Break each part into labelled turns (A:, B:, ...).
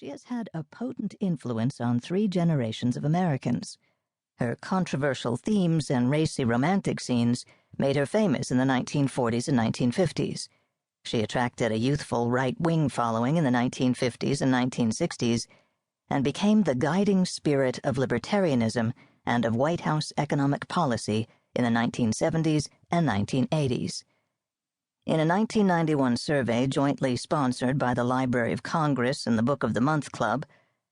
A: she has had a potent influence on 3 generations of Americans. Her controversial themes and racy romantic scenes made her famous in the 1940s and 1950s. She attracted a youthful right-wing following in the 1950s and 1960s and became the guiding spirit of libertarianism and of White House economic policy in the 1970s and 1980s. In a 1991 survey jointly sponsored by the Library of Congress and the Book of the Month Club,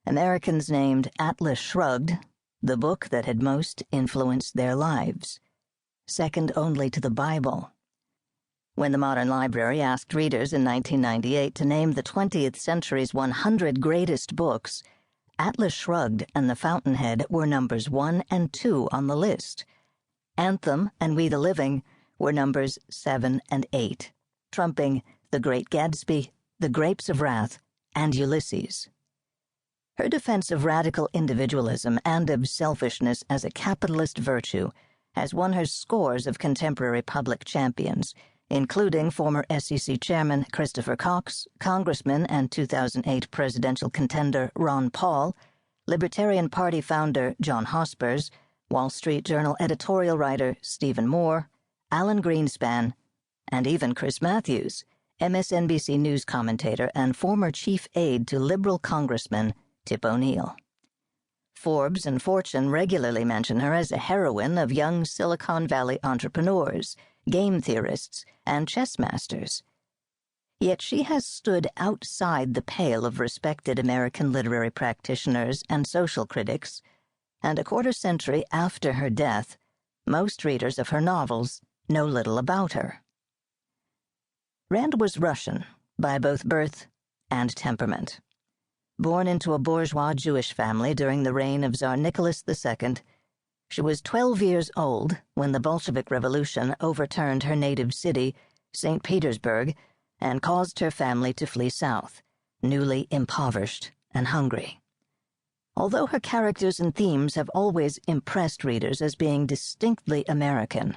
A: Americans named Atlas Shrugged the book that had most influenced their lives, second only to the Bible. When the Modern Library asked readers in 1998 to name the 20th century's 100 greatest books, Atlas Shrugged and The Fountainhead were numbers 1 and 2 on the list. Anthem and We the Living were numbers 7 and 8, trumping The Great Gatsby, The Grapes of Wrath, and Ulysses. Her defense of radical individualism and of selfishness as a capitalist virtue has won her scores of contemporary public champions, including former SEC Chairman Christopher Cox, Congressman and 2008 presidential contender Ron Paul, Libertarian Party founder John Hospers, Wall Street Journal editorial writer Stephen Moore, Alan Greenspan, and even Chris Matthews, MSNBC News commentator and former chief aide to liberal Congressman Tip O'Neill. Forbes and Fortune regularly mention her as a heroine of young Silicon Valley entrepreneurs, game theorists, and chess masters. Yet she has stood outside the pale of respected American literary practitioners and social critics, and a quarter-century after her death, most readers of her novels know little about her. Rand was Russian by both birth and temperament. Born into a bourgeois Jewish family during the reign of Tsar Nicholas II, she was 12 years old when the Bolshevik Revolution overturned her native city, St. Petersburg, and caused her family to flee south, newly impoverished and hungry. Although her characters and themes have always impressed readers as being distinctly American,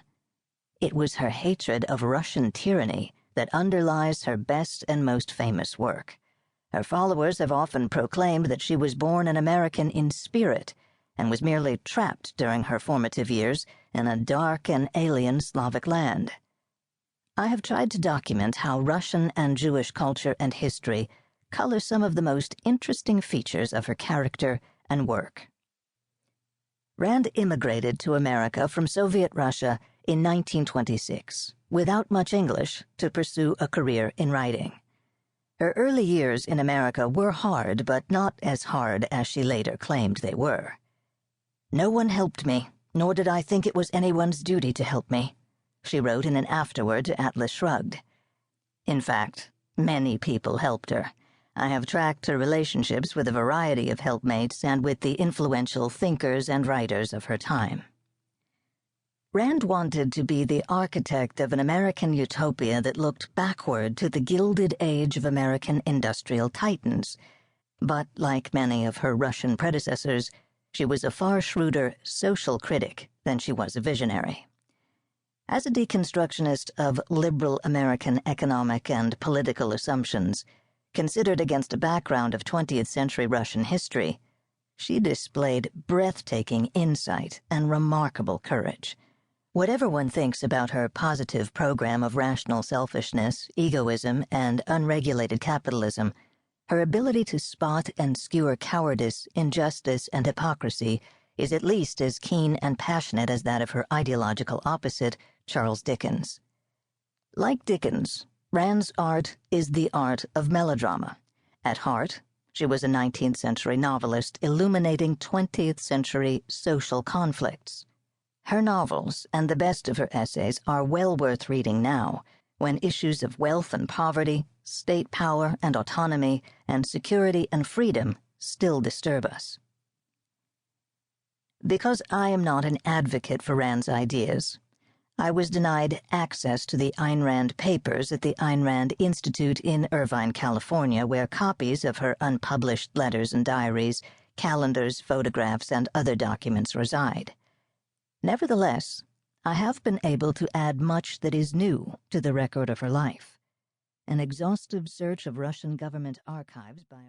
A: it was her hatred of Russian tyranny that underlies her best and most famous work. Her followers have often proclaimed that she was born an American in spirit and was merely trapped during her formative years in a dark and alien Slavic land. I have tried to document how Russian and Jewish culture and history color some of the most interesting features of her character and work. Rand immigrated to America from Soviet Russia in 1926, without much English, to pursue a career in writing. Her early years in America were hard, but not as hard as she later claimed they were. "No one helped me, nor did I think it was anyone's duty to help me," she wrote in an afterword to Atlas Shrugged. In fact, many people helped her. I have tracked her relationships with a variety of helpmates and with the influential thinkers and writers of her time. Rand wanted to be the architect of an American utopia that looked backward to the Gilded Age of American industrial titans, but like many of her Russian predecessors, she was a far shrewder social critic than she was a visionary. As a deconstructionist of liberal American economic and political assumptions, considered against a background of 20th century Russian history, she displayed breathtaking insight and remarkable courage. Whatever one thinks about her positive program of rational selfishness, egoism, and unregulated capitalism, her ability to spot and skewer cowardice, injustice, and hypocrisy is at least as keen and passionate as that of her ideological opposite, Charles Dickens. Like Dickens, Rand's art is the art of melodrama. At heart, she was a 19th century novelist illuminating 20th century social conflicts. Her novels and the best of her essays are well worth reading now, when issues of wealth and poverty, state power and autonomy, and security and freedom still disturb us. Because I am not an advocate for Rand's ideas, I was denied access to the Ayn Rand papers at the Ayn Rand Institute in Irvine, California, where copies of her unpublished letters and diaries, calendars, photographs, and other documents reside. Nevertheless, I have been able to add much that is new to the record of her life. An exhaustive search of Russian government archives by